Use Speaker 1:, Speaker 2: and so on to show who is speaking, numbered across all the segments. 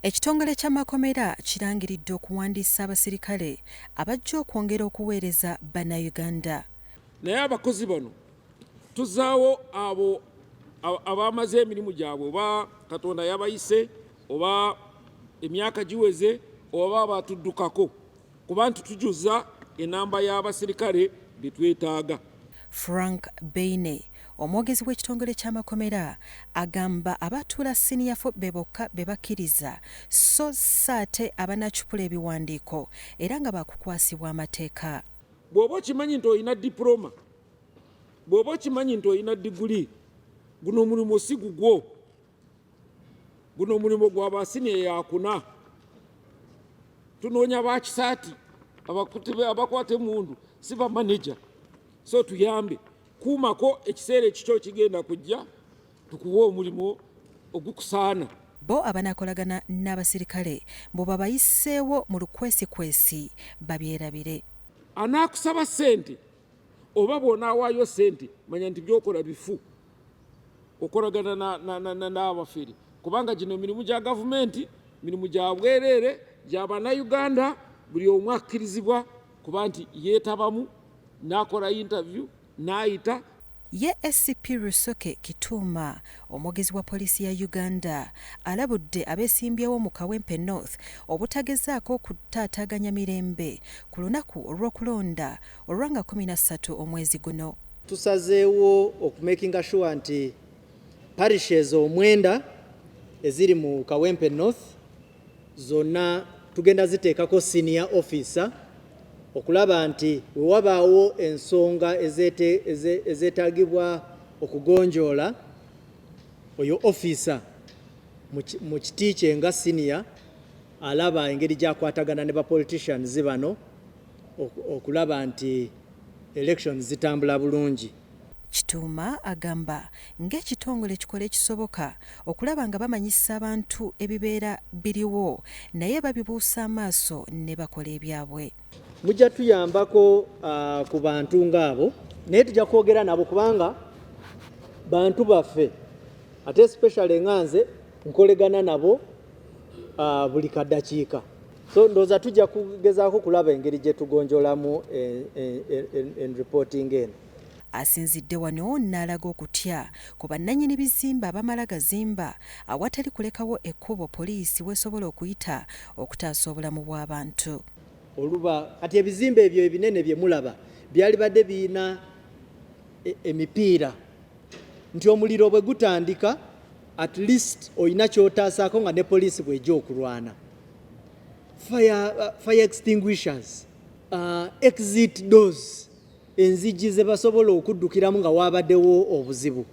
Speaker 1: Ekitongole ky'amakomera kirangiridde okuwandiisa abasirikale abajja okwongera okuweereza bannayuganda.
Speaker 2: Naye abakozi bano tuzaawo abo abamaze emirimu gyabwe oba Katonda yabayise oba emyaka giweze oba batuddukako kuba tujuza enamba y'abasirikale be twetaaga.
Speaker 1: Frank Beine, omwogezi w'ekitongole ky'amakomera, agamba abatuula senior be bokka be bakkiriza so ate abanacupula ebiwandiiko era nga bakukwasibwa amateeka.
Speaker 2: Bw'oba okimanyi nti olina diploma, bw'oba okimanyi nti olina diguli, guno omulimu si gugwo, guno omulimu gwa basiniya yakuna. Tunoonya bakisaati abakwata emundu si ba manager. So tuyambe kuumako ekiseera ekikyo kigenda kujja tukuwa omulimu ogukusaana.
Speaker 1: Bo abanakolagana n'abasirikale mbo babayiseewo mu lukwesikwesi babyerabire.
Speaker 2: Anaakusaba ssente oba bw'onaawaayo ssente manya nti byokola bifu okolagana n'abafere kubanga gino mirimu gya gavumenti, mirimu gya bwereere gya bannayuganda, buli omu akkirizibwa kuba nti yeetabamu n'akola interview n'ayita.
Speaker 1: Ye SCP Rusoke Kituuma, omwogezi wa poliisi ya Uganda, alabudde abeesimbyewo mu Kawempe North obutagezaako kutaataaganya mirembe ku lunaku olw'okulonda olwanga 13 omwezi guno.
Speaker 3: Tusazeewo okumakinga sure nti parishes omwenda eziri mu Kawempe North zonna tugenda ziteekako senior officer okulaba nti wewabaawo ensonga ezeetaagibwa okugonjoola oyo officer mu kiti kye nga senior alaba engeri gyakwatagana ne bapoliticians bano okulaba nti elections zitambula bulungi.
Speaker 1: Kituuma agamba ng'ekitongole kikola ekisoboka okulaba nga bamanyisa abantu ebibeera biriwo naye babibuusa amaaso ne bakola ebyabwe.
Speaker 3: Mujja tuyambako ku bantu ng'abo naye tujja kwogera nabo kubanga bantu baffe ate especially nganze nkolegana nabo buli kaddakiika. So ndowooza tujja kugezaako kulaba engeri gye tugonjoolamu reporting eno.
Speaker 1: Asinzidde wano n'alaga okutya ku bannannyini bizimba abamala gazimba awatali kulekawo ekkubo poliisi weesobola okuyita okutaasa obulamu bw'abantu.
Speaker 3: Oluba kati ebizimbe ebyo ebinene bye mulaba byali badde birina emipiira nti omuliro bwe gutandika at least olina ky'otaasaako nga ne poliisi bw'ejja okulwana. Fire extinguishers, exit doors, enzigi ze basobola okuddukiramu nga waabaddewo obuzibu.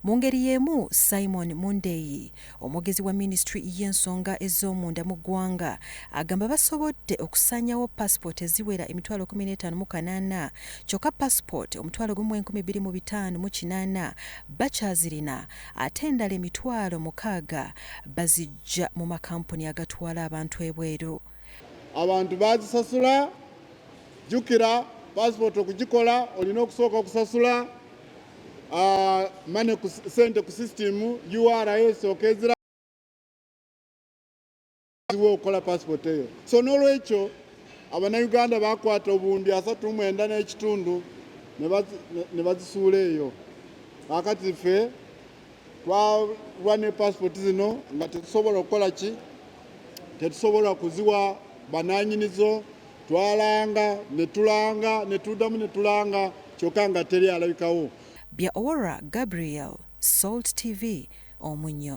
Speaker 1: Mu ngeri y'emu, Simon Mundeyi, omwogezi wa minisitule y'ensonga ez'omunda mu ggwanga, agamba basobodde okusaanyawo passport eziwera 15,800 kyokka passport 12,508 bakyazirina ate endala 60,000 bazijja mu makampuni agatwala abantu ebweru.
Speaker 4: Abantu bazisasula, jjukira passport okugikola olina okusooka okusasula money sente ku system URS okezira okola passport eyo. So n'olwekyo abannayuganda bakwata obuwundi 39 n'ekitundu ne bazisuula eyo. Kakati ffe twalwa ne passport zino nga tetusobola okukola ki, tetusobola kuziwa bannannyinizo, twalanga ne tuddamu ne tulanga kyokka nga teri alabikawo.
Speaker 1: Bya Owora Gabriel, Salt TV, Omunnyo.